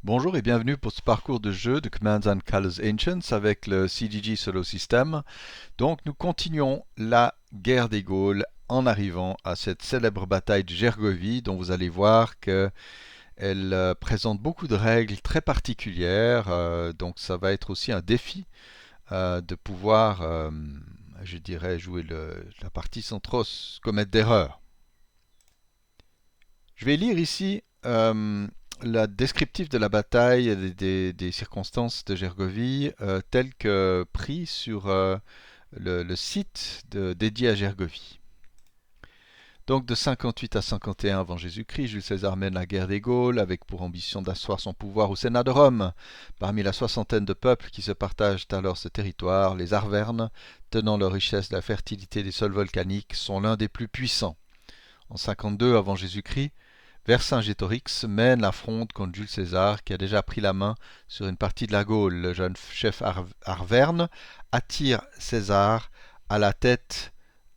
Bonjour et bienvenue pour ce parcours de jeu de Commands and Colors Ancients avec le CGG Solo System. Donc nous continuons la guerre des Gaules en arrivant à cette célèbre bataille de Gergovie dont vous allez voir qu'elle présente beaucoup de règles très particulières. Donc ça va être aussi un défi de pouvoir, je dirais, jouer la partie sans trop commettre d'erreurs. Je vais lire ici la descriptif de la bataille et des circonstances de Gergovie tel que pris sur le site dédié à Gergovie. Donc de 58 à 51 avant Jésus-Christ, Jules César mène la guerre des Gaules avec pour ambition d'asseoir son pouvoir au Sénat de Rome. Parmi la soixantaine de peuples qui se partagent alors ce territoire, les Arvernes, tenant leur richesse de la fertilité des sols volcaniques, sont l'un des plus puissants. En 52 avant Jésus-Christ, Vercingétorix mène la fronde contre Jules César qui a déjà pris la main sur une partie de la Gaule. Le jeune chef Arverne attire César à la tête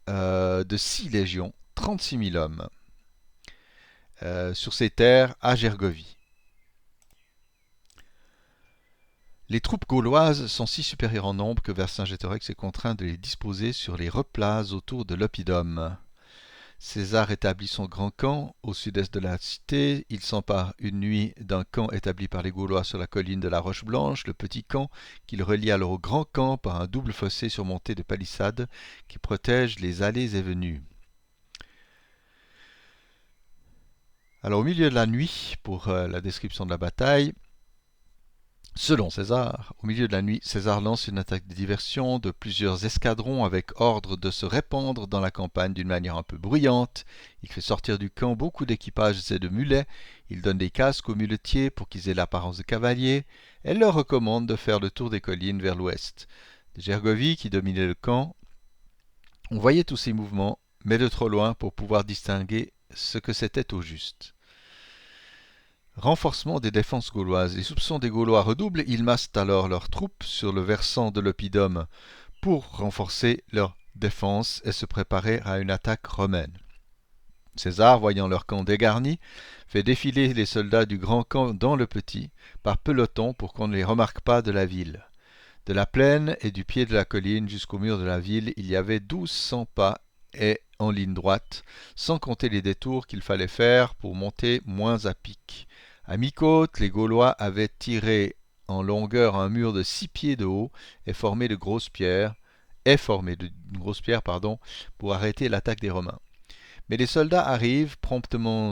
de 6 légions, 36 000 hommes, sur ses terres à Gergovie. Les troupes gauloises sont si supérieures en nombre que Vercingétorix est contraint de les disposer sur les replaces autour de l'Oppidum. César établit son grand camp au sud-est de la cité. Il s'empare une nuit d'un camp établi par les Gaulois sur la colline de la Roche-Blanche, le petit camp qu'il relie alors au grand camp par un double fossé surmonté de palissades qui protègent les allées et venues. Alors au milieu de la nuit, pour la description de la bataille, selon César, au milieu de la nuit, César lance une attaque de diversion de plusieurs escadrons avec ordre de se répandre dans la campagne d'une manière un peu bruyante. Il fait sortir du camp beaucoup d'équipages et de mulets. Il donne des casques aux muletiers pour qu'ils aient l'apparence de cavaliers. Et leur recommande de faire le tour des collines vers l'ouest. De Gergovie, qui dominait le camp, on voyait tous ces mouvements, mais de trop loin pour pouvoir distinguer ce que c'était au juste. Renforcement des défenses gauloises. Les soupçons des Gaulois redoublent, ils massent alors leurs troupes sur le versant de l'Oppidum pour renforcer leurs défenses et se préparer à une attaque romaine. César, voyant leur camp dégarni, fait défiler les soldats du grand camp dans le petit, par peloton pour qu'on ne les remarque pas de la ville. De la plaine et du pied de la colline jusqu'au mur de la ville, il y avait 1200 pas et en ligne droite, sans compter les détours qu'il fallait faire pour monter moins à pic. À mi-côte, les Gaulois avaient tiré en longueur un mur de 6 pieds de haut et formé de grosses pierres, pour arrêter l'attaque des Romains. Mais les soldats arrivent promptement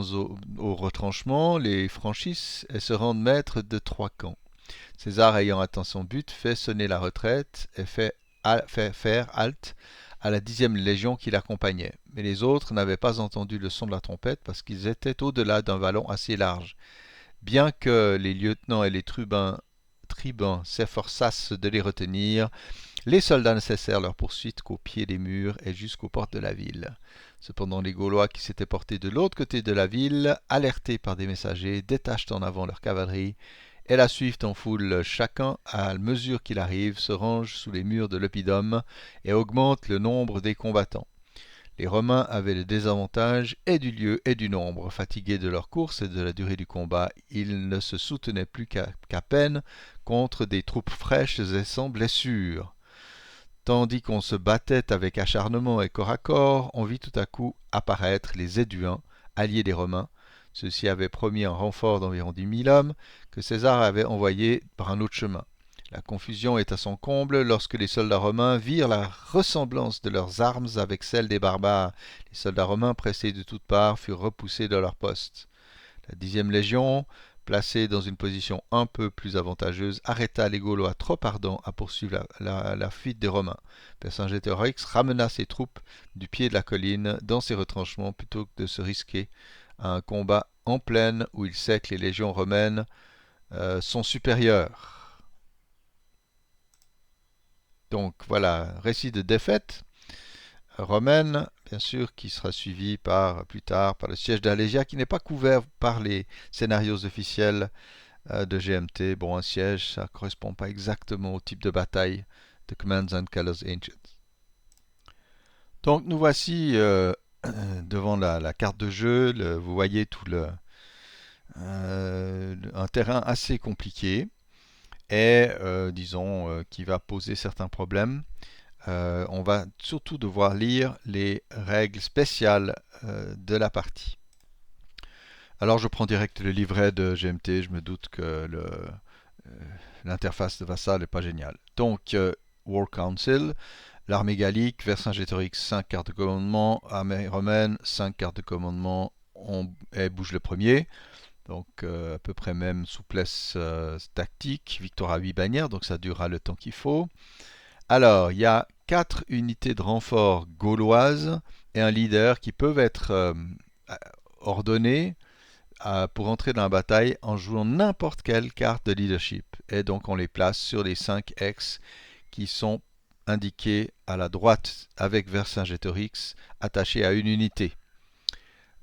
au retranchement, les franchissent et se rendent maîtres de 3 camps. César, ayant atteint son but, fait sonner la retraite et fait faire halte à la 10e légion qui l'accompagnait. Mais les autres n'avaient pas entendu le son de la trompette parce qu'ils étaient au-delà d'un vallon assez large. Bien que les lieutenants et les tribuns s'efforçassent de les retenir, les soldats ne cessèrent leur poursuite qu'au pied des murs et jusqu'aux portes de la ville. Cependant, les Gaulois qui s'étaient portés de l'autre côté de la ville, alertés par des messagers, détachent en avant leur cavalerie et la suivent en foule. Chacun, à mesure qu'il arrive, se range sous les murs de l'Oppidum et augmente le nombre des combattants. Les Romains avaient le désavantage et du lieu et du nombre. Fatigués de leur course et de la durée du combat, ils ne se soutenaient plus qu'à peine contre des troupes fraîches et sans blessures. Tandis qu'on se battait avec acharnement et corps à corps, on vit tout à coup apparaître les Éduins, alliés des Romains. Ceux-ci avaient promis un renfort d'environ 10 000 hommes que César avait envoyés par un autre chemin. La confusion est à son comble lorsque les soldats romains virent la ressemblance de leurs armes avec celles des barbares. Les soldats romains, pressés de toutes parts, furent repoussés de leur poste. La 10e légion, placée dans une position un peu plus avantageuse, arrêta les Gaulois trop ardents à poursuivre la fuite des Romains. Vercingétorix ramena ses troupes du pied de la colline dans ses retranchements plutôt que de se risquer à un combat en plaine où il sait que les légions romaines sont supérieures. Donc voilà, récit de défaite romaine, bien sûr, qui sera suivi plus tard par le siège d'Alésia, qui n'est pas couvert par les scénarios officiels de GMT. Bon, un siège, ça ne correspond pas exactement au type de bataille de Commands and Colors Ancients. Donc nous voici devant la carte de jeu. Vous voyez tout un terrain assez compliqué et, disons, qui va poser certains problèmes. On va surtout devoir lire les règles spéciales de la partie. Alors je prends direct le livret de GMT, je me doute que l'interface de Vassal n'est pas géniale. Donc, War Council, l'armée gallique, Vercingétorix 5 cartes de commandement, armée romaine 5 cartes de commandement, elle bouge le premier. Donc à peu près même souplesse tactique, victoire à 8 bannières, donc ça durera le temps qu'il faut. Alors, il y a 4 unités de renfort gauloises et un leader qui peuvent être ordonnés pour entrer dans la bataille en jouant n'importe quelle carte de leadership. Et donc on les place sur les 5 X qui sont indiqués à la droite avec Vercingétorix attaché à une unité.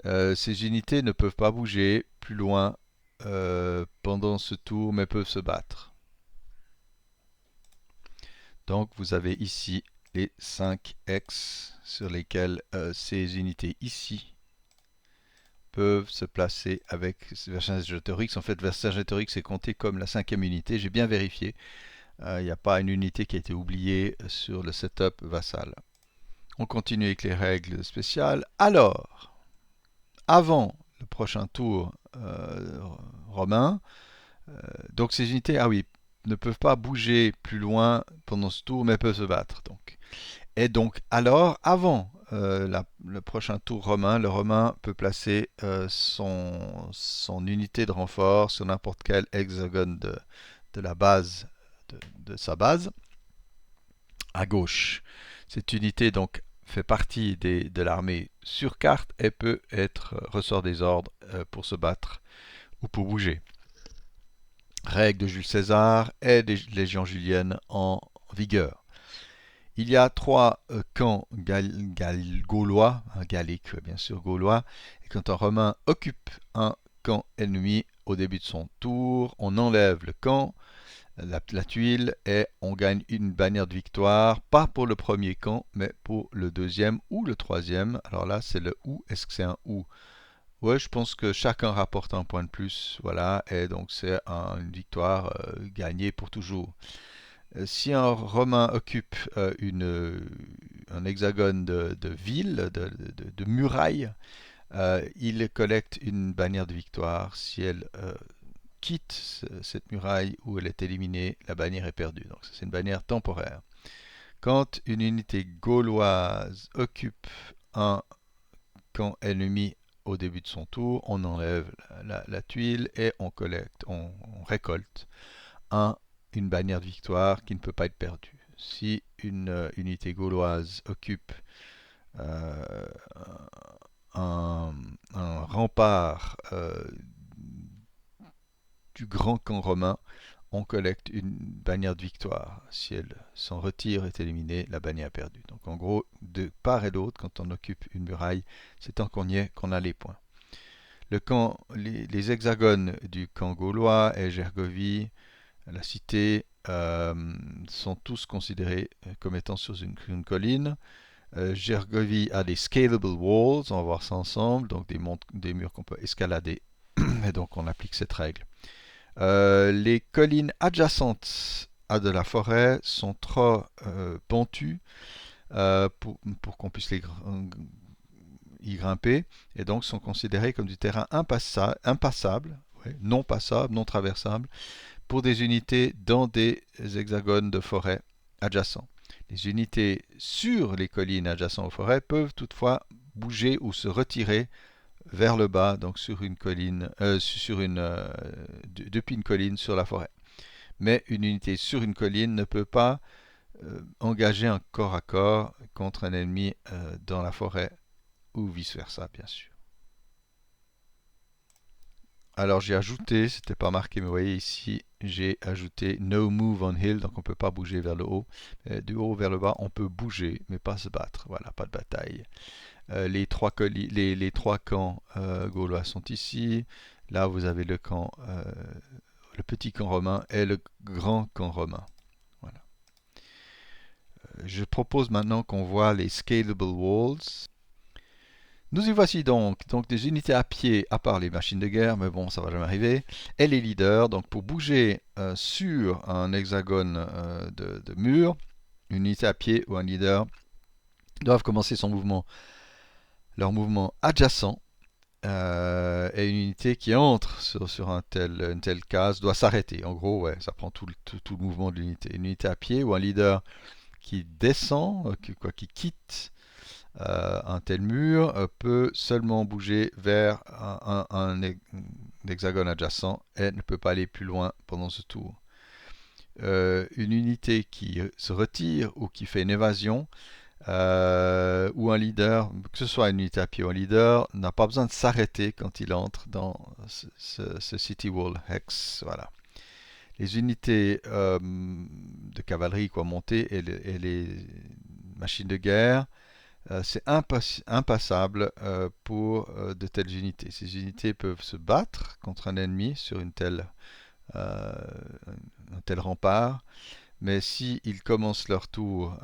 Ces unités ne peuvent pas bouger plus loin pendant ce tour, mais peuvent se battre. Donc vous avez ici les 5 X sur lesquels ces unités ici peuvent se placer avec Vercingétorix. En fait, Vercingétorix est compté comme la 5e unité. J'ai bien vérifié. Il n'y a pas une unité qui a été oubliée sur le setup Vassal. On continue avec les règles spéciales. Alors, avant le prochain tour romain, donc ces unités, ah oui, ne peuvent pas bouger plus loin pendant ce tour, mais peuvent se battre. Donc. Et donc, alors, avant le prochain tour romain, le Romain peut placer son unité de renfort sur n'importe quel hexagone de la base, de sa base, à gauche. Cette unité donc fait partie de l'armée sur carte et peut être ressort des ordres pour se battre ou pour bouger. Règle de Jules César et des légions juliennes en vigueur. Il y a 3 camps gaulois, galliques bien sûr, gaulois, et quand un Romain occupe un camp ennemi au début de son tour, on enlève le camp, la tuile, et on gagne une bannière de victoire, pas pour le premier camp, mais pour le deuxième ou le troisième. Alors là, c'est le ou. Est-ce que c'est un ou? Ouais, je pense que chacun rapporte un point de plus, voilà, et donc c'est une victoire gagnée pour toujours. Si un Romain occupe un hexagone de ville, de muraille, il collecte une bannière de victoire. Si elle quitte cette muraille où elle est éliminée, la bannière est perdue. Donc c'est une bannière temporaire. Quand une unité gauloise occupe un camp ennemi au début de son tour, on enlève la tuile et on récolte une bannière de victoire qui ne peut pas être perdue. Si une unité gauloise occupe euh, un rempart du grand camp romain, on collecte une bannière de victoire. Si elle s'en retire, est éliminée, la bannière est perdue. Donc en gros, de part et d'autre, quand on occupe une muraille, c'est tant qu'on y est qu'on a les points. Les hexagones du camp gaulois et Gergovie, la cité, sont tous considérés comme étant sur une colline. Gergovie a des scalable walls, on va voir ça ensemble, donc des murs qu'on peut escalader, et donc on applique cette règle. Les collines adjacentes à de la forêt sont trop pentues pour qu'on puisse y grimper, et donc sont considérées comme du terrain impassable, ouais, non passable, non traversable, pour des unités dans des hexagones de forêt adjacents. Les unités sur les collines adjacentes aux forêts peuvent toutefois bouger ou se retirer vers le bas, donc sur une colline, depuis une colline sur la forêt. Mais une unité sur une colline ne peut pas engager un corps à corps contre un ennemi dans la forêt ou vice-versa, bien sûr. Alors j'ai ajouté, c'était pas marqué, mais vous voyez ici, j'ai ajouté No Move on Hill, donc on ne peut pas bouger vers le haut. Du haut vers le bas, on peut bouger, mais pas se battre. Voilà, pas de bataille. Les trois camps gaulois sont ici. Là, vous avez le petit camp romain et le grand camp romain. Voilà. Je propose maintenant qu'on voit les scalable walls. Nous y voici donc des unités à pied, à part les machines de guerre, mais bon, ça va jamais arriver, et les leaders. Donc pour bouger sur un hexagone de mur, une unité à pied ou un leader doivent commencer leur mouvement adjacent, et une unité qui entre sur une telle case doit s'arrêter. En gros, ouais, ça prend tout le mouvement de l'unité. Une unité à pied ou un leader qui descend, qui quitte un tel mur peut seulement bouger vers un hexagone adjacent et ne peut pas aller plus loin pendant ce tour. Une unité qui se retire ou qui fait une évasion ou un leader, que ce soit une unité à pied ou un leader, n'a pas besoin de s'arrêter quand il entre dans ce City Wall Hex. Voilà. Les unités de cavalerie montées et les machines de guerre, c'est impassable pour de telles unités. Ces unités peuvent se battre contre un ennemi sur euh, un tel rempart, mais s'ils commencent leur tour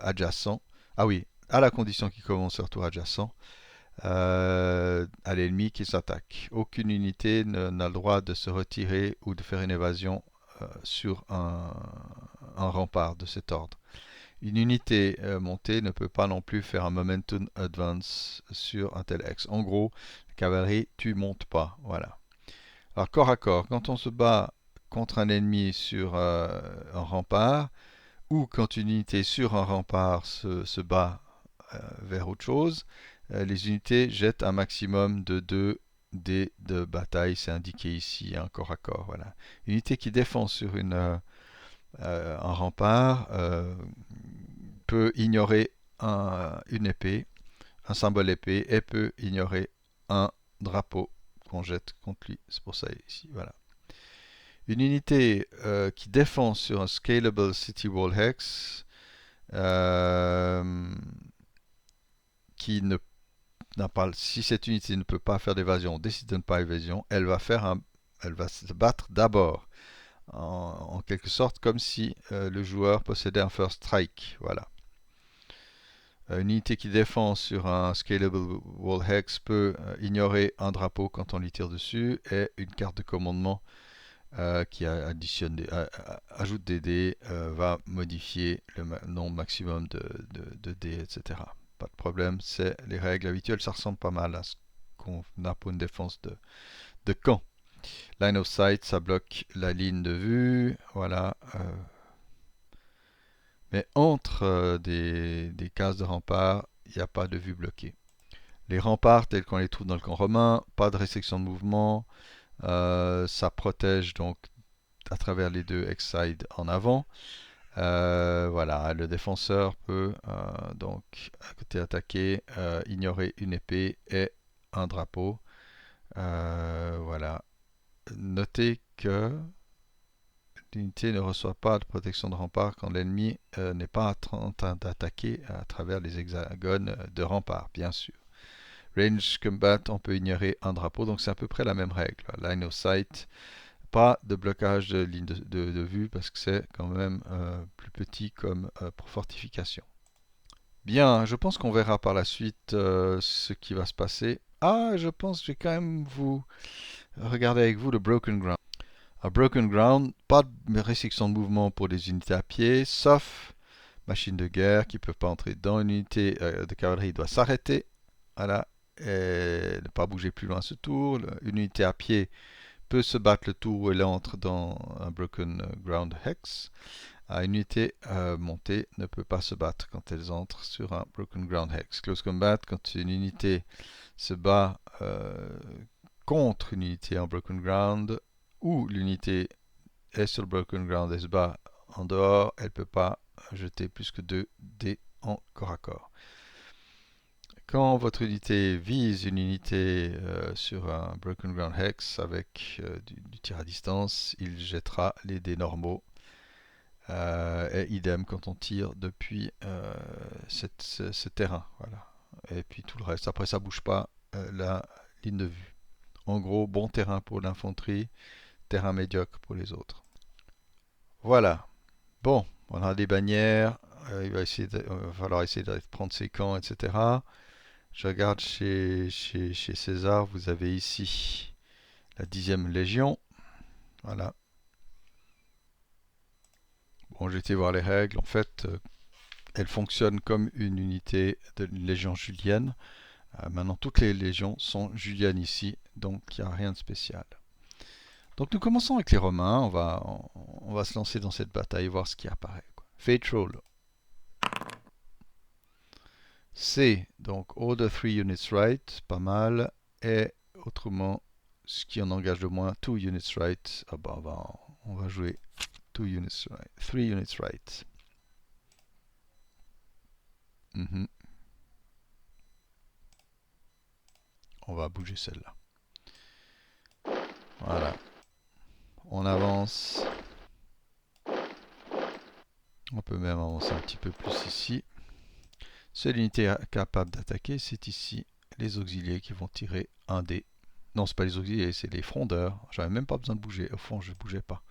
adjacent, ah oui, à la condition qu'ils commencent leur tour adjacent, à l'ennemi qui s'attaque. Aucune unité n'a le droit de se retirer ou de faire une évasion sur un rempart de cet ordre. Une unité montée ne peut pas non plus faire un momentum advance sur un tel axe. En gros, la cavalerie, tu montes pas. Voilà. Alors, corps à corps, quand on se bat contre un ennemi sur un rempart, ou quand une unité sur un rempart se bat vers autre chose, les unités jettent un maximum de 2 dés de bataille. C'est indiqué ici, un corps à corps. Voilà. Une unité qui défend sur un rempart peut ignorer une épée, un symbole épée, et peut ignorer un drapeau qu'on jette contre lui. C'est pour ça ici, voilà. Une unité qui défend sur un Scalable City Wall Hex, qui ne n'a pas, si cette unité ne peut pas faire d'évasion, décide de ne pas évasion, elle va se battre d'abord, en quelque sorte comme si le joueur possédait un first strike. Voilà. Une unité qui défend sur un Scalable Wall Hex peut ignorer un drapeau quand on lui tire dessus et une carte de commandement qui ajoute des dés va modifier le nombre maximum de dés, etc. Pas de problème, c'est les règles habituelles, ça ressemble pas mal à ce qu'on a pour une défense de camp. Line of sight, ça bloque la ligne de vue, voilà. Mais entre des cases de rempart, il n'y a pas de vue bloquée. Les remparts tels qu'on les trouve dans le camp romain, pas de restriction de mouvement, ça protège donc à travers les deux X-side en avant. Voilà, le défenseur peut donc, à côté attaqué, ignorer une épée et un drapeau. Voilà. Notez que l'unité ne reçoit pas de protection de rempart quand l'ennemi n'est pas en train d'attaquer à travers les hexagones de rempart, bien sûr. Range combat, on peut ignorer un drapeau, donc c'est à peu près la même règle. Line of sight, pas de blocage de ligne de vue parce que c'est quand même plus petit comme pour fortification. Bien, je pense qu'on verra par la suite ce qui va se passer. Ah, je pense que je vais quand même vous regarder avec vous le Broken Ground. À Broken Ground, pas de restriction de mouvement pour les unités à pied, sauf machines de guerre qui ne peuvent pas entrer dans une unité de cavalerie, doit s'arrêter. Voilà, et ne pas bouger plus loin ce tour. Une unité à pied peut se battre le tour où elle entre dans un Broken Ground Hex. Une unité montée ne peut pas se battre quand elle entre sur un Broken Ground Hex. Close Combat, quand une unité se bat contre une unité en Broken Ground, ou l'unité est sur le Broken Ground et se bat en dehors, elle ne peut pas jeter plus que 2 dés en corps à corps. Quand votre unité vise une unité sur un Broken Ground Hex avec du tir à distance, il jettera les dés normaux. Et idem quand on tire depuis ce terrain. Voilà. Et puis tout le reste. Après, ça bouge pas la ligne de vue. En gros, bon terrain pour l'infanterie, terrain médiocre pour les autres. Voilà. Bon, on a des bannières. Il va falloir essayer de prendre ses camps, etc. Je regarde chez César, vous avez ici la 10e Légion. Voilà. Bon, j'ai été voir les règles. En fait, elle fonctionne comme une unité de Légion julienne. Maintenant, toutes les légions sont juliennes ici, donc il n'y a rien de spécial. Donc nous commençons avec les Romains. On va se lancer dans cette bataille et voir ce qui apparaît. Fate roll. C, donc order 3 units right, pas mal. Et autrement, ce qui en engage le moins, 2 units right. Ah bah, on va jouer 2 units right, 3 units right. On va bouger celle-là. Voilà. On avance. On peut même avancer un petit peu plus ici. Seule unité capable d'attaquer, c'est ici les auxiliés qui vont tirer un dé. Non, c'est pas les auxiliés, c'est les frondeurs. J'avais même pas besoin de bouger. Au fond, je bougeais pas.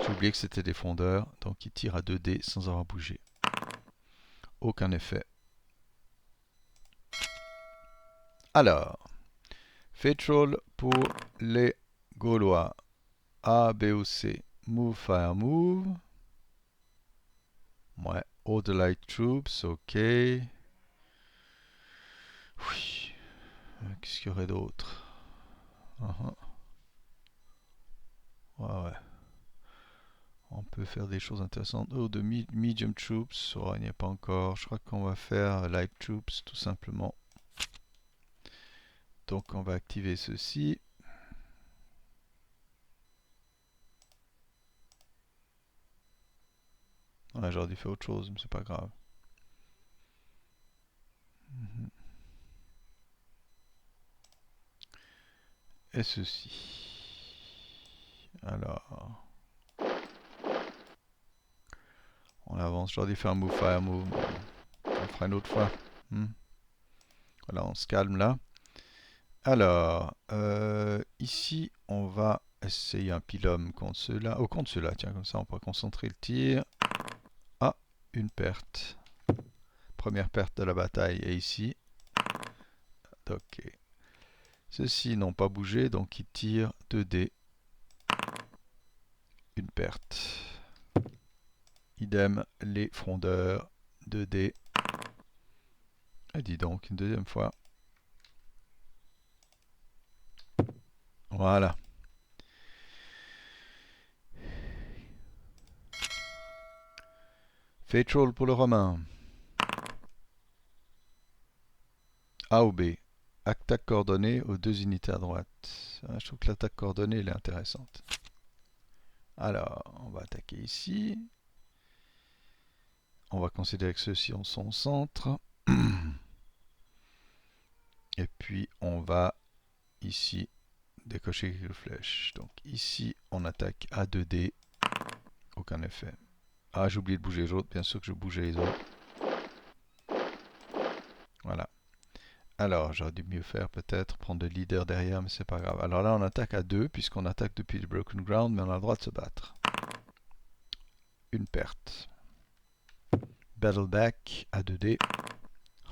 J'ai oublié que c'était des frondeurs, donc ils tirent à 2 dés sans avoir bougé. Aucun effet. Alors, Fate roll pour les Gaulois. A, B ou C. Move, fire, move. Ouais. Order light troops, ok. Oui. Qu'est-ce qu'il y aurait d'autre? Ouais. On peut faire des choses intéressantes. Oh, de medium troops. Oh, il n'y a pas encore. Je crois qu'on va faire light troops, tout simplement. Donc, on va activer ceci. Ouais, j'aurais dû faire autre chose, mais c'est pas grave. Et ceci. Alors. On avance. J'aurais dû faire un move fire move. On le fera une autre fois. Voilà, on se calme là. Alors, ici, on va essayer un pylôme contre ceux-là. Oh, contre ceux-là, tiens, comme ça, on pourra concentrer le tir. Ah, une perte. Première perte de la bataille est ici. Ok. Ceux-ci n'ont pas bougé, donc ils tirent 2 dés. Une perte. Idem, les frondeurs, 2 dés. Et dis donc, une deuxième fois. Voilà. Fate roll pour le Romain. A ou B. Attaque coordonnée aux 2 unités à droite. Je trouve que l'attaque coordonnée elle est intéressante. Alors, on va attaquer ici. On va considérer que ceux-ci sont au centre. Et puis, on va ici décocher quelques flèches. Donc ici, on attaque à 2D. Aucun effet. Ah, j'ai oublié de bouger les autres. Bien sûr que je bougeais les autres. Voilà. Alors, j'aurais dû mieux faire peut-être, prendre le leader derrière, mais c'est pas grave. Alors là, on attaque à 2, puisqu'on attaque depuis le Broken Ground, mais on a le droit de se battre. Une perte. Battleback à 2D.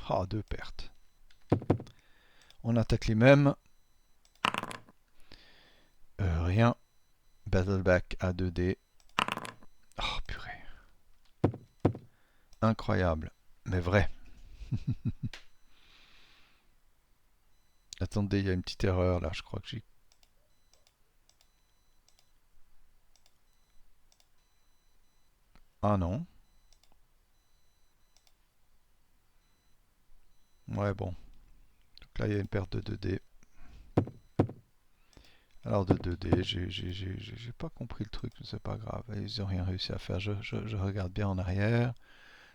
Ah, 2 pertes. On attaque les mêmes. Rien. Battleback à 2D. Oh, purée. Incroyable. Mais vrai. Attendez, il y a une petite erreur là, je crois que j'ai... Ah non. Ouais, bon. Donc là, il y a une perte de 2D. Alors de 2D, j'ai pas compris le truc, mais c'est pas grave. Ils ont rien réussi à faire. Je regarde bien en arrière.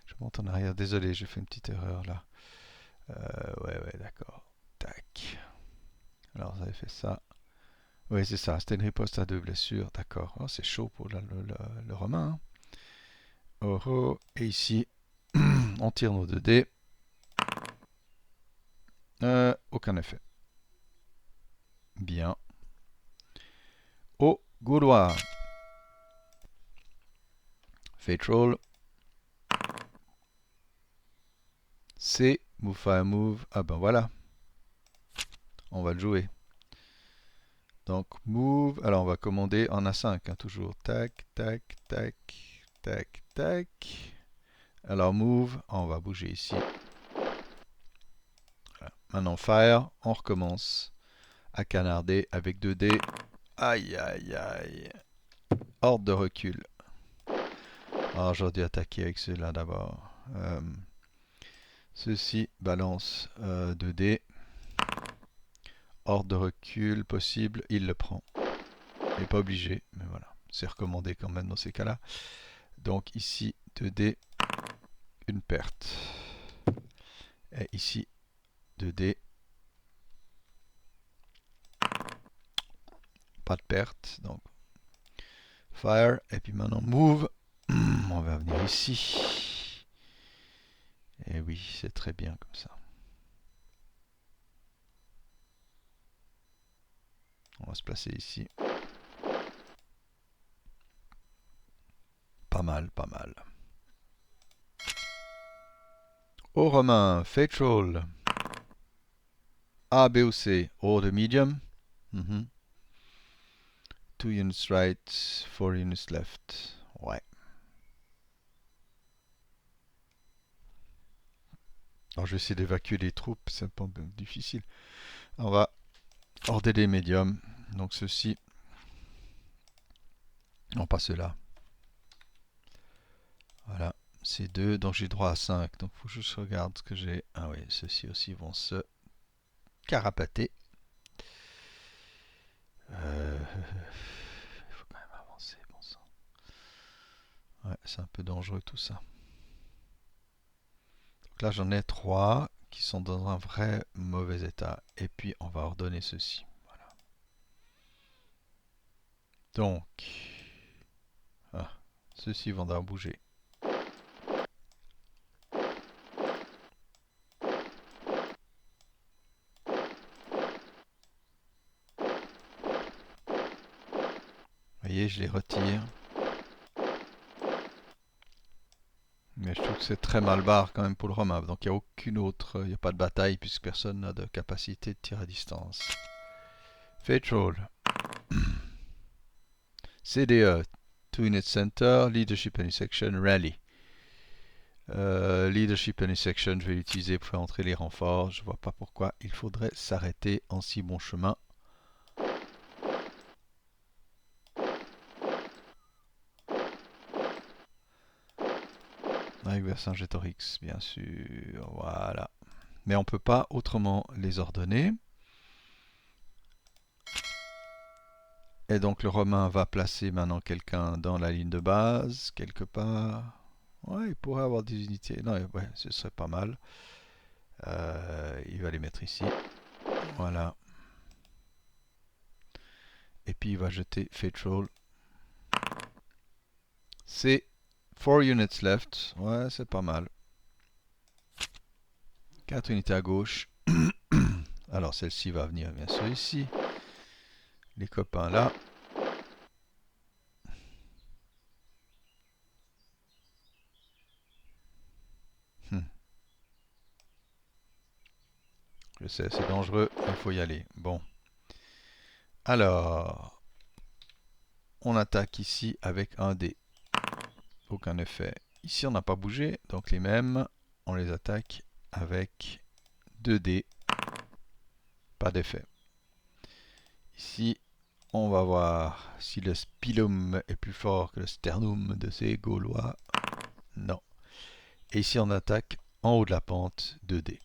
Je monte en arrière. Désolé, j'ai fait une petite erreur là. Ouais, d'accord. Tac. Alors, vous avez fait ça. Oui, c'est ça. C'était une riposte à 2 blessures. D'accord. Oh, c'est chaud pour le Romain. Hein. Oh, oh. Et ici, on tire nos 2 dés. Aucun effet. Bien. Aux Gaulois. Fate roll. C. Move, fire, move. Ah ben voilà, on va le jouer. Donc move, alors on va commander en A5, hein, toujours. Tac, tac, tac, tac, tac. Alors move, on va bouger ici. Voilà. Maintenant fire, on recommence à canarder avec 2 dés. Aïe, aïe, aïe. Ordre de recul. Alors j'aurais dû attaquer avec ceux-là d'abord. Ceci balance 2 dés. Ordre de recul possible, il le prend. Il n'est pas obligé, mais voilà. C'est recommandé quand même dans ces cas-là. Donc ici, 2 dés, une perte. Et ici, 2 dés, pas de perte. Donc fire, et puis maintenant move. On va venir ici. Et oui, c'est très bien comme ça. On va se placer ici. Pas mal, pas mal. Au romain, Fate Roll. A, B ou C. Haut de medium. 2 units right, 4 units left. Ouais. Alors je vais essayer d'évacuer les troupes, c'est un peu difficile. On va order les médiums. Donc ceci. Non, pas ceux-là. Voilà. Ces deux, donc j'ai droit à 5. Donc il faut que je regarde ce que j'ai. Ah oui, ceux-ci aussi vont se carapater. Il faut quand même avancer, bon sang. Ouais, c'est un peu dangereux tout ça. Donc là j'en ai 3 qui sont dans un vrai mauvais état. Et puis on va ordonner ceci. Voilà. Donc, ceux-ci vont devoir bouger. Vous voyez, je les retire. Mais je trouve que c'est très mal barre quand même pour le Romain. Donc il n'y a aucune autre, il n'y a pas de bataille puisque personne n'a de capacité de tir à distance. Fate Roll. CDE, 2 Unit Center, Leadership and Section, Rally. Leadership and Section, je vais l'utiliser pour faire entrer les renforts. Je ne vois pas pourquoi il faudrait s'arrêter en si bon chemin. Avec Vercingétorix, bien sûr. Voilà. Mais on ne peut pas autrement les ordonner. Et donc le Romain va placer maintenant quelqu'un dans la ligne de base, quelque part. Ouais, il pourrait avoir des unités. Non, ouais, ce serait pas mal. Il va les mettre ici. Voilà. Et puis il va jeter Fate Roll. C'est 4 units left. Ouais, c'est pas mal. 4 unités à gauche. Alors celle-ci va venir bien sûr ici. Les copains là. Je sais, c'est dangereux, mais il faut y aller. Bon. Alors, on attaque ici avec un dé. Aucun effet. Ici, on n'a pas bougé, donc les mêmes, on les attaque avec 2 dés. Pas d'effet. Ici, on va voir si le spilum est plus fort que le sternum de ces Gaulois. Non. Et ici, on attaque en haut de la pente 2 dés.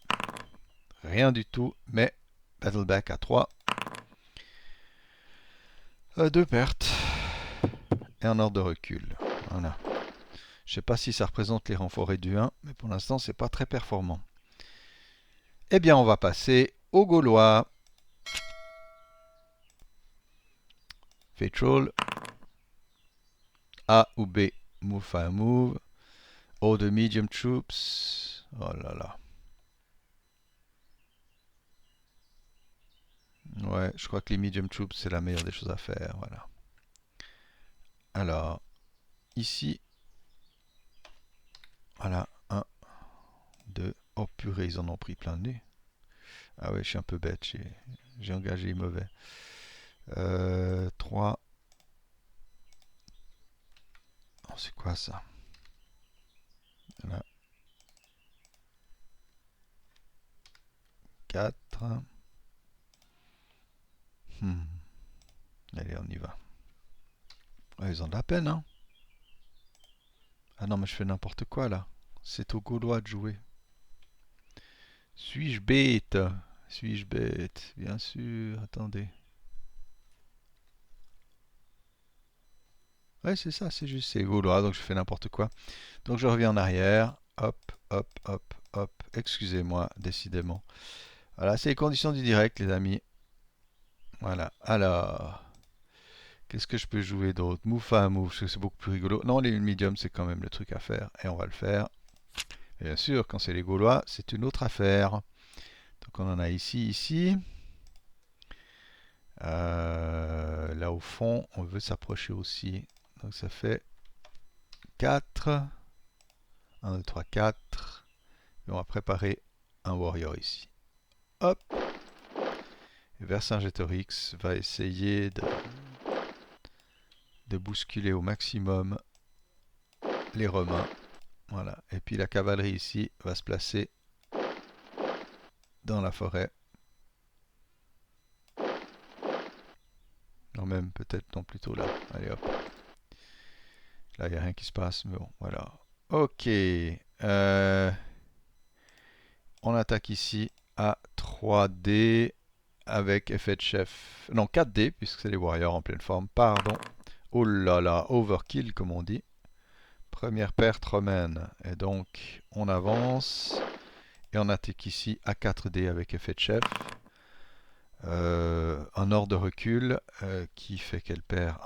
Rien du tout, mais Battleback à 3. 2 pertes. Et un ordre de recul. Voilà. Je ne sais pas si ça représente les renforts du 1, mais pour l'instant, c'est pas très performant. Eh bien, on va passer aux Gaulois. Fate Roll. A ou B. Move, fire, move. O de medium troops. Oh là là. Ouais, je crois que les medium troops, c'est la meilleure des choses à faire. Voilà. Alors, ici. Voilà. 1, 2, Oh purée, ils en ont pris plein de nez. Ah ouais, je suis un peu bête, j'ai engagé mauvais. 3. Oh, c'est quoi ça? Voilà. 4. Allez, on y va. Ouais, ils ont de la peine, hein. Ah non, mais je fais n'importe quoi là. C'est aux Gaulois de jouer. Suis-je bête? Suis-je bête? Bien sûr, attendez. Ouais, c'est ça, c'est juste, c'est Gaulois, donc je fais n'importe quoi. Donc je reviens en arrière. Hop, hop, hop, hop. Excusez-moi, décidément. Voilà, c'est les conditions du direct, les amis. Voilà. Alors, qu'est-ce que je peux jouer d'autre? Move à move, parce que c'est beaucoup plus rigolo. Non, les medium, c'est quand même le truc à faire. Et on va le faire. Et bien sûr, quand c'est les Gaulois, c'est une autre affaire. Donc on en a ici, ici. Là au fond, on veut s'approcher aussi. Donc ça fait 4. 1, 2, 3, 4. Et on va préparer un warrior ici. Hop. Et Vercingétorix va essayer de bousculer au maximum les Romains. Voilà. Et puis la cavalerie ici va se placer dans la forêt. Non, même peut-être non, plutôt là. Allez hop. Là, il n'y a rien qui se passe, mais bon, voilà. Ok. On attaque ici à 3D avec effet de chef. Non, 4D, puisque c'est les warriors en pleine forme. Pardon. Oh là là, overkill, comme on dit. Première perte romaine. Et donc, on avance. Et on attaque ici à 4D avec effet de chef. Un ordre de recul qui fait qu'elle perd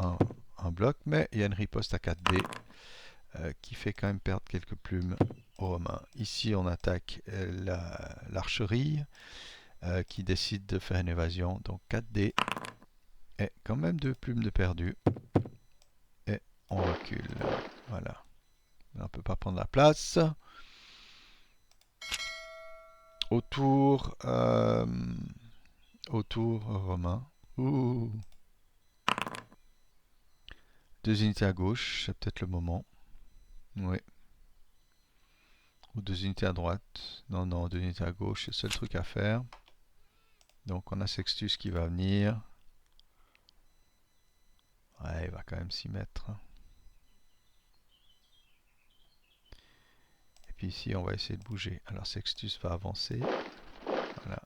un bloc. Mais il y a une riposte à 4D qui fait quand même perdre quelques plumes aux Romains. Ici, on attaque l'archerie qui décide de faire une évasion. Donc 4D et quand même 2 plumes de perdu. Et on recule. Voilà. On ne peut pas prendre la place. Autour, autour romain. Ouh. 2 unités à gauche, c'est peut-être le moment. Oui. Ou 2 unités à droite. Non, non, 2 unités à gauche, c'est le seul truc à faire. Donc on a Sextus qui va venir. Ouais, il va quand même s'y mettre. Et puis ici, on va essayer de bouger. Alors Sextus va avancer. Voilà.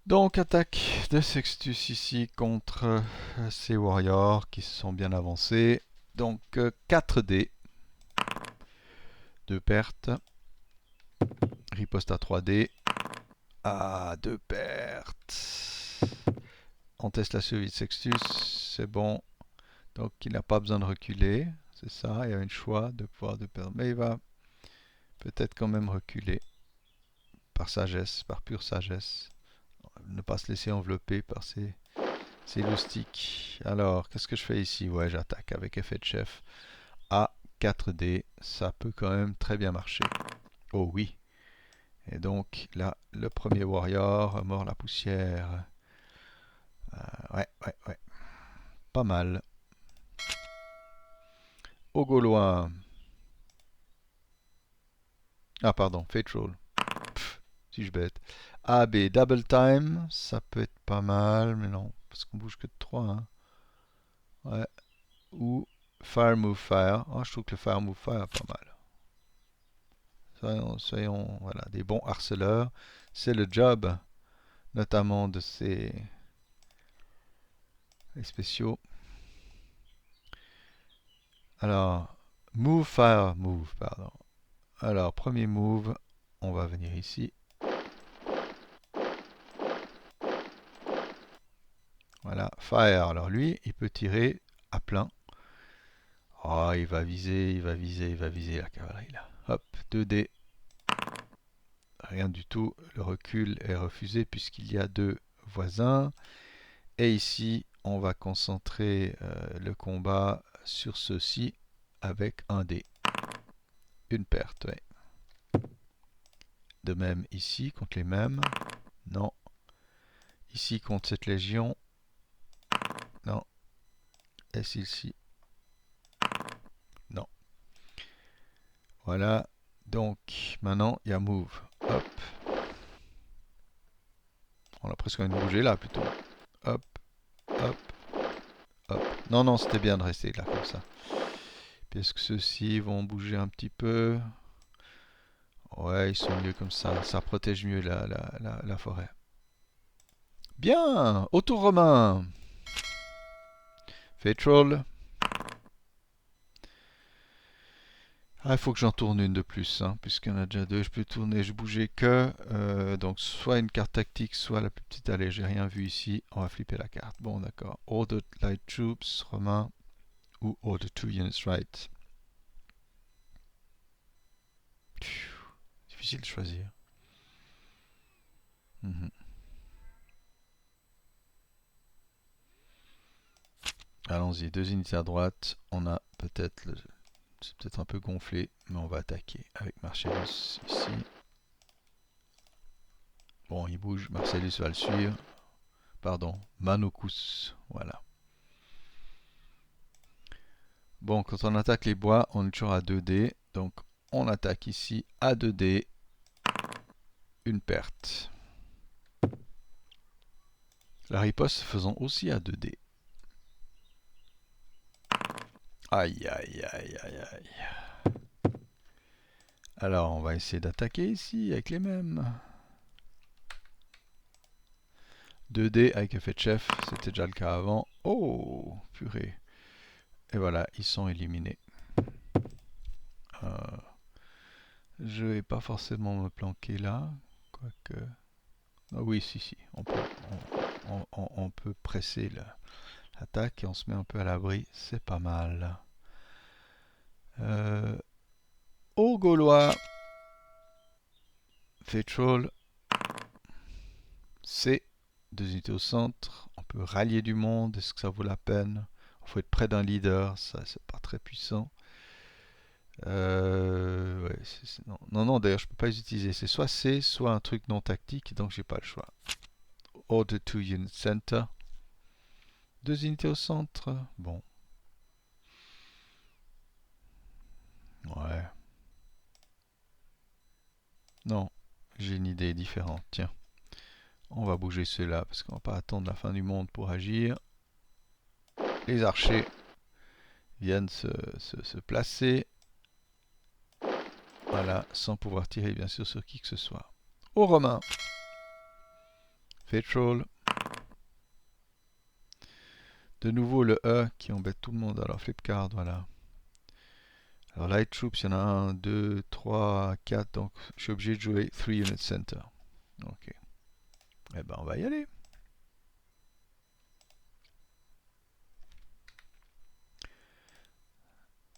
Donc attaque de Sextus ici contre ces warriors qui se sont bien avancés. Donc 4D. 2 pertes. Riposte à 3D. Ah, 2 pertes. On teste la survie de Sextus. C'est bon. Donc il n'a pas besoin de reculer. C'est ça, il y a un choix de pouvoir de perdre. Mais il va peut-être quand même reculer. Par sagesse, par pure sagesse. Ne pas se laisser envelopper par ces loustiques. Alors, qu'est-ce que je fais ici? Ouais, j'attaque avec effet de chef à 4D. Ça peut quand même très bien marcher. Oh oui. Et donc, là, le premier warrior mord la poussière. Ouais, ouais, ouais. Pas mal. Au Gaulois. Ah, pardon, Fate Roll. Suis-je bête? A, B, double time. Ça peut être pas mal, mais non. Parce qu'on bouge que de 3. Hein. Ouais. Ou Fire Move Fire. Oh, je trouve que le Fire Move Fire est pas mal. Soyons voilà, des bons harceleurs. C'est le job, notamment de ces spéciaux. Alors, Move Fire Move, pardon. Alors, premier move, on va venir ici. Voilà, Fire. Alors lui, il peut tirer à plein. Oh, il va viser, il va viser, il va viser la cavalerie là. Hop, 2D. Rien du tout. Le recul est refusé puisqu'il y a 2 voisins. Et ici, on va concentrer le combat sur ceci avec un dé. Une perte, ouais. De même ici contre les mêmes. Non. Ici contre cette légion. Non. Et celle-ci. Non. Voilà. Donc maintenant il y a move. Hop. On a presque envie de bouger là plutôt. Hop. Hop. Hop. Non, non, c'était bien de rester là comme ça. Puis est-ce que ceux-ci vont bouger un petit peu? Ouais, ils sont mieux comme ça. Ça protège mieux la forêt. Bien! Autour romain! Fétrol. Ah, il faut que j'en tourne une de plus, hein, puisqu'il y en a déjà deux. Je peux tourner, je bougeais que. Donc, soit une carte tactique, soit la plus petite. Allez, j'ai rien vu ici. On va flipper la carte. Bon, d'accord. Order light troops, romain, ou order 2 units right. Difficile de choisir. Allons-y, 2 unités à droite. On a peut-être le... C'est peut-être un peu gonflé, mais on va attaquer avec Marcellus ici. Bon, il bouge, Marcellus va le suivre. Pardon, Manocus, voilà. Bon, quand on attaque les bois, on est toujours à 2D. Donc, on attaque ici à 2D. Une perte. La riposte faisant aussi à 2D. Aïe, aïe, aïe, aïe, aïe. Alors, on va essayer d'attaquer ici avec les mêmes. 2D avec effet de chef, c'était déjà le cas avant. Oh, purée. Et voilà, ils sont éliminés. Je vais pas forcément me planquer là, quoique... Ah oui, si, on peut presser l'attaque et on se met un peu à l'abri, c'est pas mal. Aux Gaulois, Fétrol, C, 2 unités au centre, on peut rallier du monde, est-ce que ça vaut la peine? Il faut être près d'un leader, ça c'est pas très puissant. Ouais, non, non, non, d'ailleurs je peux pas les utiliser, c'est soit C, soit un truc non tactique, donc j'ai pas le choix. Order to unit center. 2 unités au centre, bon. Ouais. Non, j'ai une idée différente, tiens. On va bouger ceux-là, parce qu'on va pas attendre la fin du monde pour agir. Les archers viennent se placer. Voilà, sans pouvoir tirer bien sûr sur qui que ce soit. Aux Romains. Fétrol. De nouveau le E qui embête tout le monde. Alors flip card, voilà. Alors light troops, il y en a 1, 2, 3, 4. Donc je suis obligé de jouer 3 unit center. Ok. Eh ben on va y aller.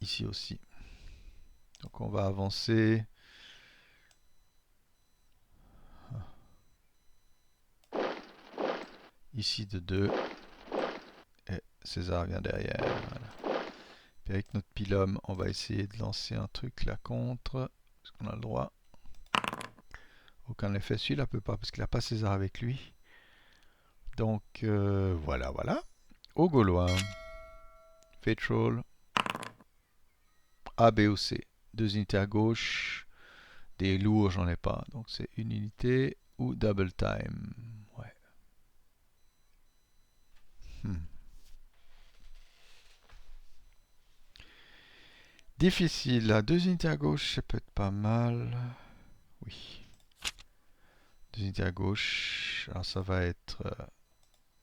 Ici aussi. Donc on va avancer. Ici de 2. Et César vient derrière. Voilà. Puis avec notre pilum, on va essayer de lancer un truc là contre. Parce qu'on a le droit. Aucun effet. Celui-là peut pas parce qu'il n'a pas César avec lui. Donc voilà, voilà. Aux Gaulois. Fétrol. A, B ou C. 2 unités à gauche. Des lourds, j'en ai pas. Donc c'est une unité ou double time. Ouais. Difficile. Là. 2 unités à gauche, ça peut être pas mal. Oui. 2 unités à gauche. Alors ça va être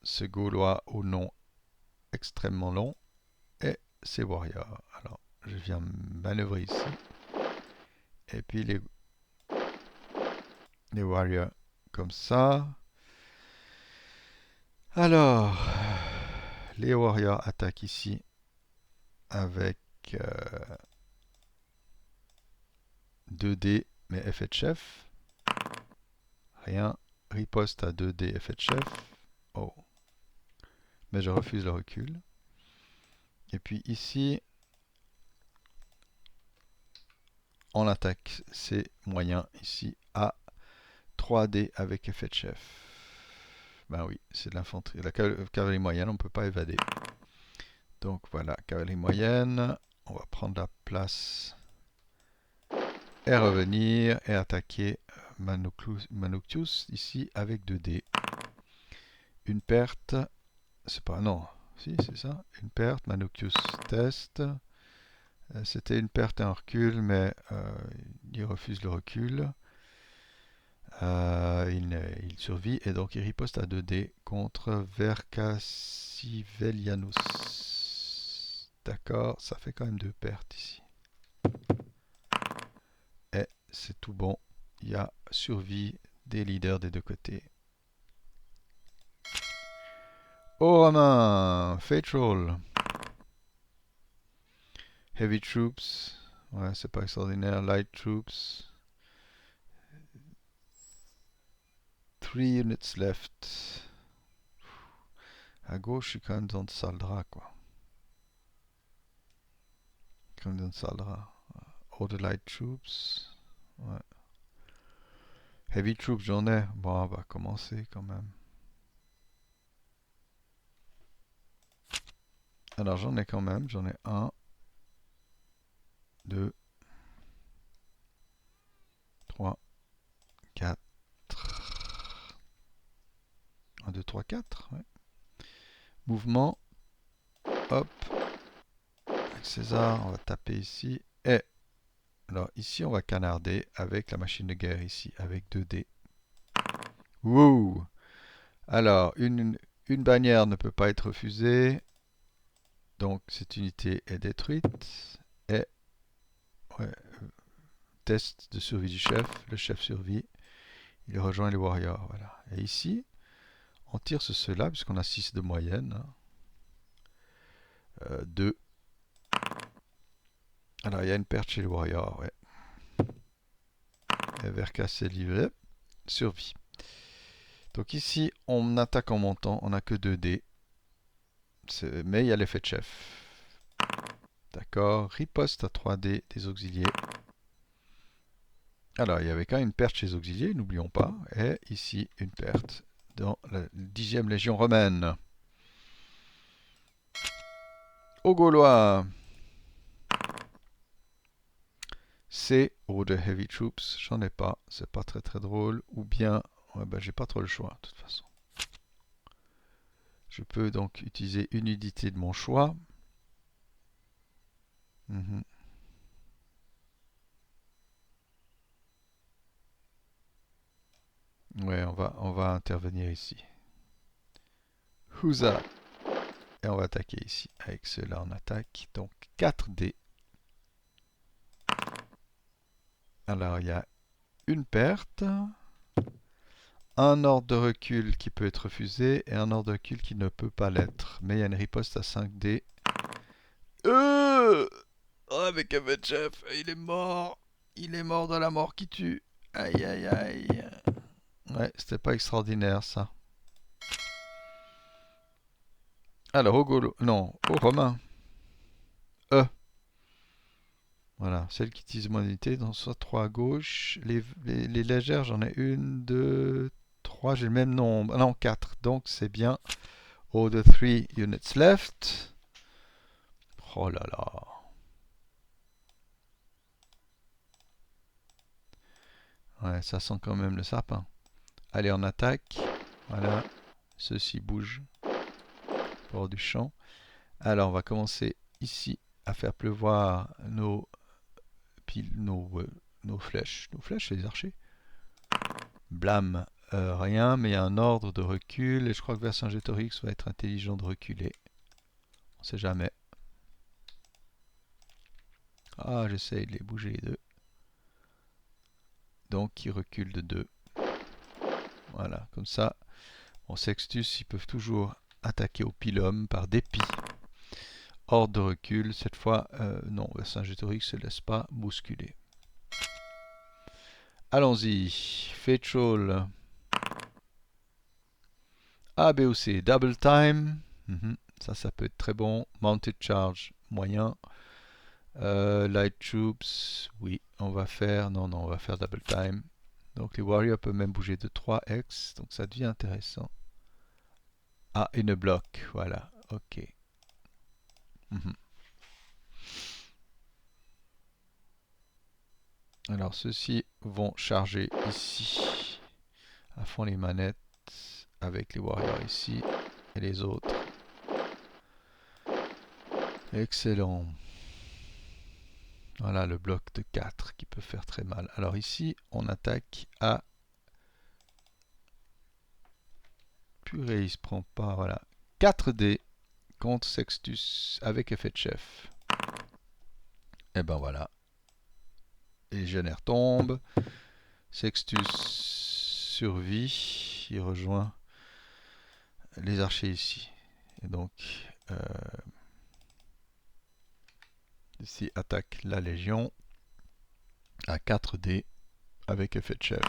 ce Gaulois au nom extrêmement long. Et ces warriors. Alors je viens manœuvrer ici. Et puis les warriors comme ça. Alors, les warriors attaquent ici avec 2D, mais effet de chef. Rien. Riposte à 2D, effet de chef. Oh. mais je refuse le recul. Et puis ici, on attaque ces moyens ici à 3D avec effet de chef. Ben oui, c'est de l'infanterie. La cavalerie moyenne, on ne peut pas évader. Donc voilà, cavalerie moyenne. On va prendre la place et revenir et attaquer Manoclus ici avec 2D. Une perte. C'est pas... Non, si c'est ça. Une perte, Manoclus test. C'était une perte et un recul, mais il refuse le recul. Il survit et donc il riposte à 2D contre Vercassivelianus. D'accord, ça fait quand même 2 pertes ici. Et c'est tout bon. Il y a survie des leaders des deux côtés. Aux Romains, Fatal. Heavy Troops. Ouais, c'est pas extraordinaire. Light Troops. 3 units left. À gauche, je suis quand même dans le Saldra, quoi. Quand même dans le Saldra. All the Light Troops. Ouais. Heavy Troops, j'en ai. Bon, on va commencer quand même. Alors, j'en ai quand même. J'en ai 1, 2, 3, 4. 1, 2, 3, 4. Ouais. Mouvement. Hop. Avec César, on va taper ici. Et alors ici, on va canarder avec la machine de guerre ici, avec 2D. Wouh! Alors, une bannière ne peut pas être refusée. Donc, cette unité est détruite. Et ouais, test de survie du chef. Le chef survit. Il rejoint les warriors. Voilà. Et ici, on tire sur cela, puisqu'on a 6 de moyenne. 2. Alors, il y a une perte chez les warriors. Ouais. Et Vercassé livré. Survie. Donc ici, on attaque en montant. On n'a que 2D. Mais il y a l'effet de chef. D'accord. Riposte à 3D des auxiliés. Alors, il y avait quand même une perte chez les auxiliés, n'oublions pas. Et ici, une perte dans la 10e Légion romaine. Aux Gaulois. C'est de Heavy Troops. J'en ai pas. C'est pas très très drôle. Ou bien, ouais, ben, j'ai pas trop le choix, de toute façon. Je peux donc utiliser une unité de mon choix. Ouais, on va intervenir ici. Huza. Et on va attaquer ici. Avec cela, on attaque. Donc 4D. Alors, il y a une perte. Un ordre de recul qui peut être refusé. Et un ordre de recul qui ne peut pas l'être. Mais il y a une riposte à 5D. Avec un chef, il est mort. Il est mort de la mort qui tue. Aïe, aïe, aïe. Ouais, c'était pas extraordinaire, ça. Alors, au Gaulois. Non, aux Romains. Voilà, celle qui utilise mon unité, donc soit 3 à gauche. Les légères, j'en ai 1, 2, 3, j'ai le même nombre. Non, 4, donc c'est bien. All the 3 units left. Oh là là. Ouais, ça sent quand même le sapin. Allez, on attaque. Voilà, ceci bouge. Bord du champ. Alors, on va commencer ici à faire pleuvoir nos flèches. Nos flèches, c'est les archers. Blâme. Rien, mais il y a un ordre de recul et je crois que Vercingétorix va être intelligent de reculer. On sait jamais. Ah, j'essaye de les bouger les deux. Donc, ils reculent de 2. Voilà, comme ça, en Sextus, ils peuvent toujours attaquer au pilum par dépit. Ordre de recul, cette fois, non, Vercingétorix ne se laisse pas bousculer. Allons-y, Fatal. A, B ou C, double time. Ça peut être très bon. Mounted Charge, moyen. Light Troops, oui, on va faire... Non, on va faire Double Time. Donc les Warriors peuvent même bouger de 3x, donc ça devient intéressant. Ah, une bloc, voilà, ok. Alors ceux-ci vont charger ici à fond les manettes avec les Warriors ici et les autres. Excellent. Voilà le bloc de 4 qui peut faire très mal. Alors ici, on attaque à... Purée, il se prend pas, voilà. 4D contre Sextus avec effet de chef. Et ben voilà. Les légionnaires tombent. Sextus survit. Il rejoint les archers ici. Et donc, ici attaque la légion à 4D avec effet de chef.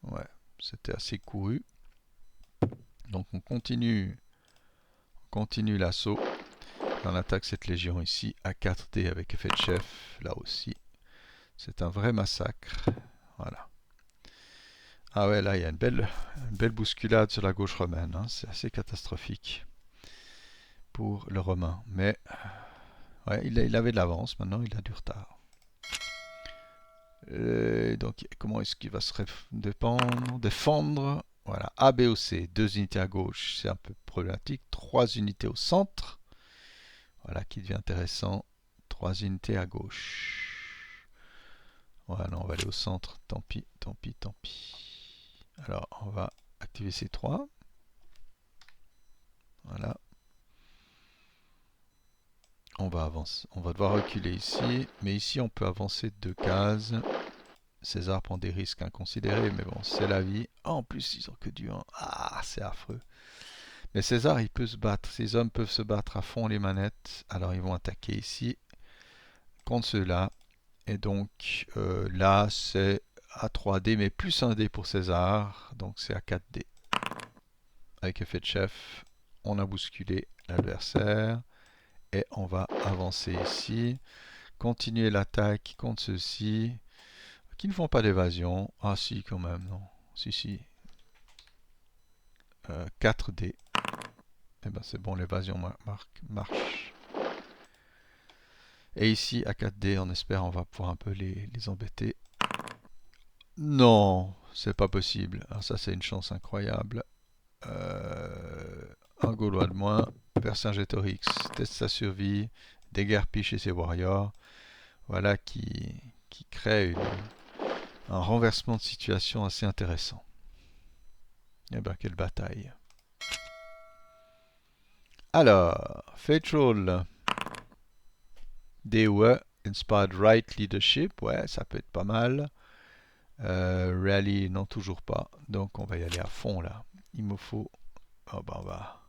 Ouais, c'était assez couru. Donc on continue l'assaut. On attaque cette légion ici à 4D avec effet de chef. Là aussi, c'est un vrai massacre. Voilà. Ah ouais, là il y a une belle bousculade sur la gauche romaine. Hein. C'est assez catastrophique pour le romain. Mais ouais, il avait de l'avance. Maintenant, il a du retard. Donc, comment est-ce qu'il va se défendre? Voilà, A, B ou C. 2 unités à gauche, c'est un peu problématique. 3 unités au centre. Voilà qui devient intéressant. 3 unités à gauche. Voilà, non, on va aller au centre. Tant pis, tant pis, tant pis. Alors, on va activer ces 3. Voilà. On va avancer. On va devoir reculer ici. Mais ici, on peut avancer 2 cases. César prend des risques inconsidérés, mais bon, c'est la vie. Ah, en plus, ils ont que du 1. Ah, c'est affreux. Mais César, il peut se battre. Ces hommes peuvent se battre à fond les manettes. Alors, ils vont attaquer ici contre ceux-là. Et donc, là, c'est à 3D, mais plus 1D pour César. Donc, c'est à 4D. Avec effet de chef, on a bousculé l'adversaire. Et on va avancer ici. Continuer l'attaque contre ceux-ci. Qui ne font pas d'évasion. Ah si, quand même, non. Si. 4D. Eh ben c'est bon, l'évasion marche. Et ici, à 4D, on espère on va pouvoir un peu les embêter. Non, c'est pas possible. Alors ça, c'est une chance incroyable. Un Gaulois de moins. Vercingétorix teste sa survie. Déguerpit chez ses warriors. Voilà qui crée un renversement de situation assez intéressant. Eh ben, quelle bataille. Alors, Faithful DOE, Inspired Right Leadership, ouais, ça peut être pas mal. Rally, non, toujours pas. Donc, on va y aller à fond là. Il me faut. Oh, bah, on va.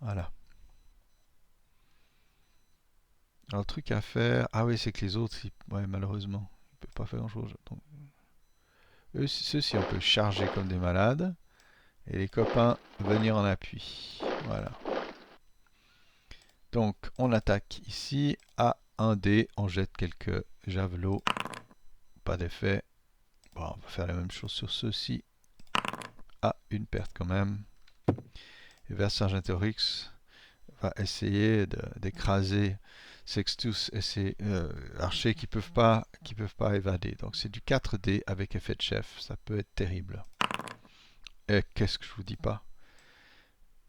Voilà. Alors, le truc à faire. Ah, oui, c'est que les autres, ouais, malheureusement, ils ne peuvent pas faire grand chose. Donc, ceux-ci, on peut charger comme des malades. Et les copains venir en appui. Voilà. Donc on attaque ici à 1D, on jette quelques javelots, pas d'effet. Bon, on va faire la même chose sur ceux-ci. Ah, une perte quand même. Et Vercingétorix va essayer d'écraser Sextus et ses archers qui peuvent pas évader. Donc c'est du 4D avec effet de chef, ça peut être terrible. Et qu'est-ce que je vous dis pas?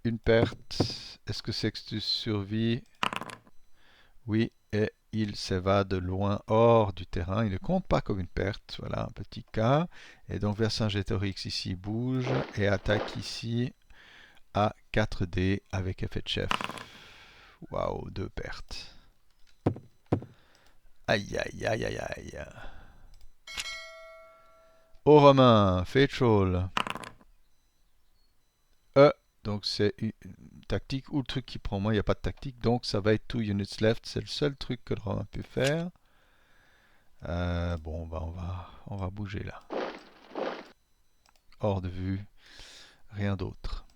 Une perte. Est-ce que Sextus survit? Oui, et il s'évade loin hors du terrain. Il ne compte pas comme une perte. Voilà, un petit cas. Et donc Vercingétorix ici bouge et attaque ici à 4D avec effet de chef. Waouh, 2 pertes. Aïe, aïe, aïe, aïe, aïe. Aux Romains, Faithful. Donc c'est une tactique ou le truc qui prend moins, il n'y a pas de tactique. Donc ça va être 2 units left. C'est le seul truc que le Romain peut faire. Bon, bah on va bouger là. Hors de vue, rien d'autre.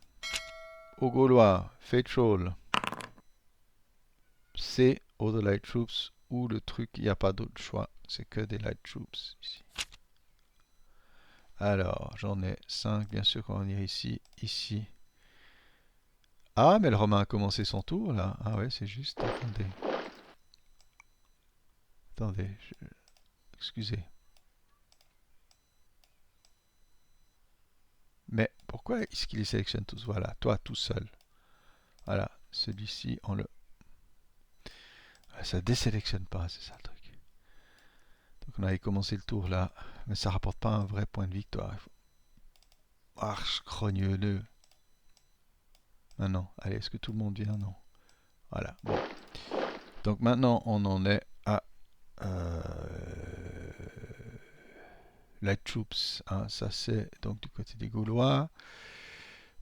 aux Gaulois, Faithful. C'est all the light troops ou le truc, il n'y a pas d'autre choix, c'est que des light troops ici. Alors, j'en ai 5, bien sûr, qu'on va venir ici, ici. Ah, mais le Romain a commencé son tour, là. Ah ouais, c'est juste, attendez. Attendez, excusez. Mais pourquoi est-ce qu'il les sélectionne tous? Voilà, toi tout seul. Voilà, celui-ci, on le... Ça désélectionne pas, c'est ça le truc. Donc on avait commencé le tour là, mais ça rapporte pas un vrai point de victoire. Arche crogneux. Ah non, allez, est-ce que tout le monde vient? Non. Voilà, bon. Donc maintenant on en est à Light Troops, hein. Ça c'est donc du côté des Gaulois.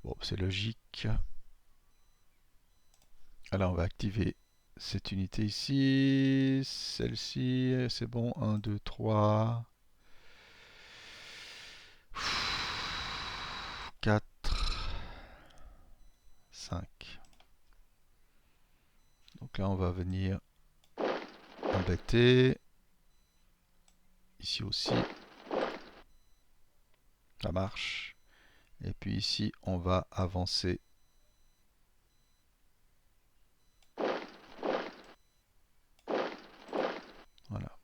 Bon, c'est logique. Alors on va activer cette unité ici, celle-ci, c'est bon, 1, 2, 3, 4, 5. Donc là on va venir embêter. Ici aussi, ça marche. Et puis ici on va avancer. Voilà.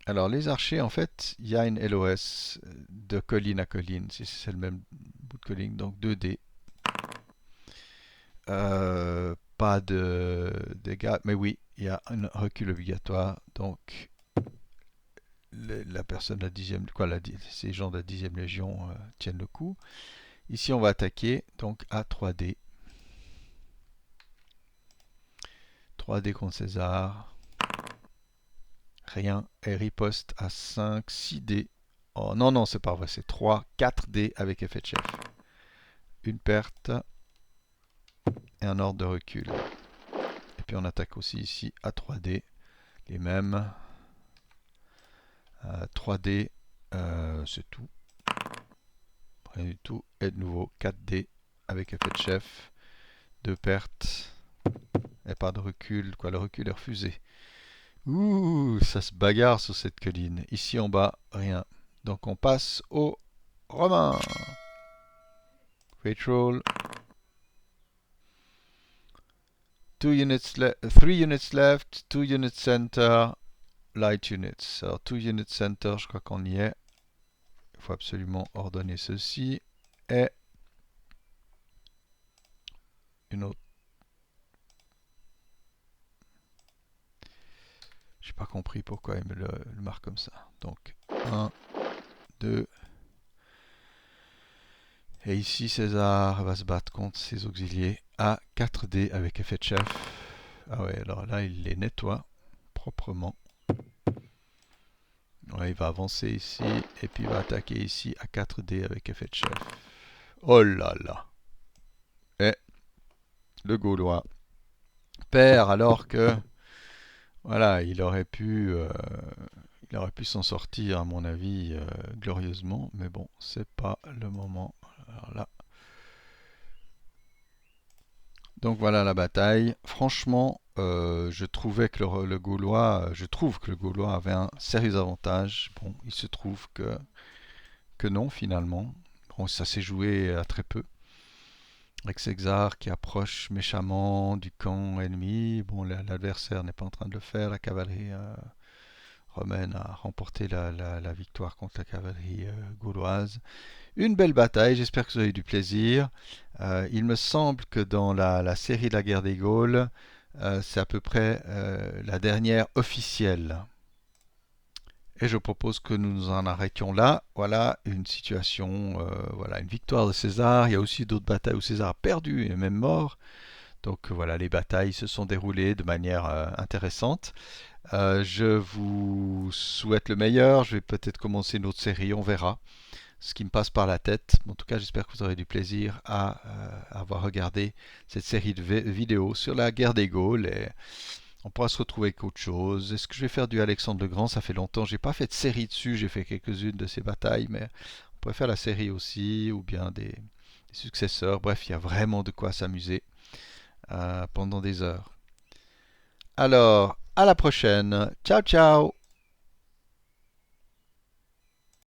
Alors les archers, en fait, il y a une LOS de colline à colline, si c'est le même bout de colline, donc 2D. Pas de dégâts, mais oui, il y a un recul obligatoire, donc la personne de la 10e, ces gens de la 10e Légion tiennent le coup. Ici on va attaquer donc à 3D. 3D contre César. Rien. Et riposte à 5, 6D. Oh non, non, c'est pas vrai, c'est 3, 4D avec effet de chef. Une perte et un ordre de recul. Et puis on attaque aussi ici à 3D. Les mêmes. 3D, c'est tout. Rien du tout. Et de nouveau 4D avec effet de chef. 2 pertes. Et pas de recul. Quoi, le recul est refusé. Ouh, ça se bagarre sur cette colline. Ici en bas, rien. Donc on passe aux Romains. Patrol. 3 units left, 2 units center, light units. Alors 2 units center, je crois qu'on y est. Il faut absolument ordonner ceci. Et une autre. J'ai pas compris pourquoi il me le marque comme ça. Donc 1, 2. Et ici César va se battre contre ses auxiliés à 4D avec effet de chef. Ah ouais, alors là il les nettoie proprement. Ouais, il va avancer ici et puis il va attaquer ici à 4D avec effet de chef. Oh là là. Et le Gaulois perd alors que voilà, il aurait pu s'en sortir à mon avis glorieusement, mais bon, c'est pas le moment. Alors là. Donc voilà la bataille. Franchement, je trouvais que je trouve que le Gaulois avait un sérieux avantage. Bon, il se trouve que non finalement. Bon, ça s'est joué à très peu. Avec César qui approche méchamment du camp ennemi. Bon, l'adversaire n'est pas en train de le faire. La cavalerie romaine a remporté la victoire contre la cavalerie gauloise. Une belle bataille, j'espère que vous avez eu du plaisir. Il me semble que dans la série de la guerre des Gaules, c'est à peu près la dernière officielle. Et je propose que nous nous en arrêtions là. Voilà une situation, voilà une victoire de César. Il y a aussi d'autres batailles où César a perdu et même mort. Donc voilà, les batailles se sont déroulées de manière intéressante. Je vous souhaite le meilleur. Je vais peut-être commencer une autre série, on verra ce qui me passe par la tête. En tout cas, j'espère que vous aurez du plaisir à avoir regardé cette série de vidéos sur la guerre des Gaules. Et on pourra se retrouver avec autre chose. Est-ce que je vais faire du Alexandre le Grand? Ça fait longtemps. J'ai pas fait de série dessus. J'ai fait quelques-unes de ces batailles, mais on pourrait faire la série aussi, ou bien les successeurs. Bref, il y a vraiment de quoi s'amuser pendant des heures. Alors, à la prochaine. Ciao, ciao.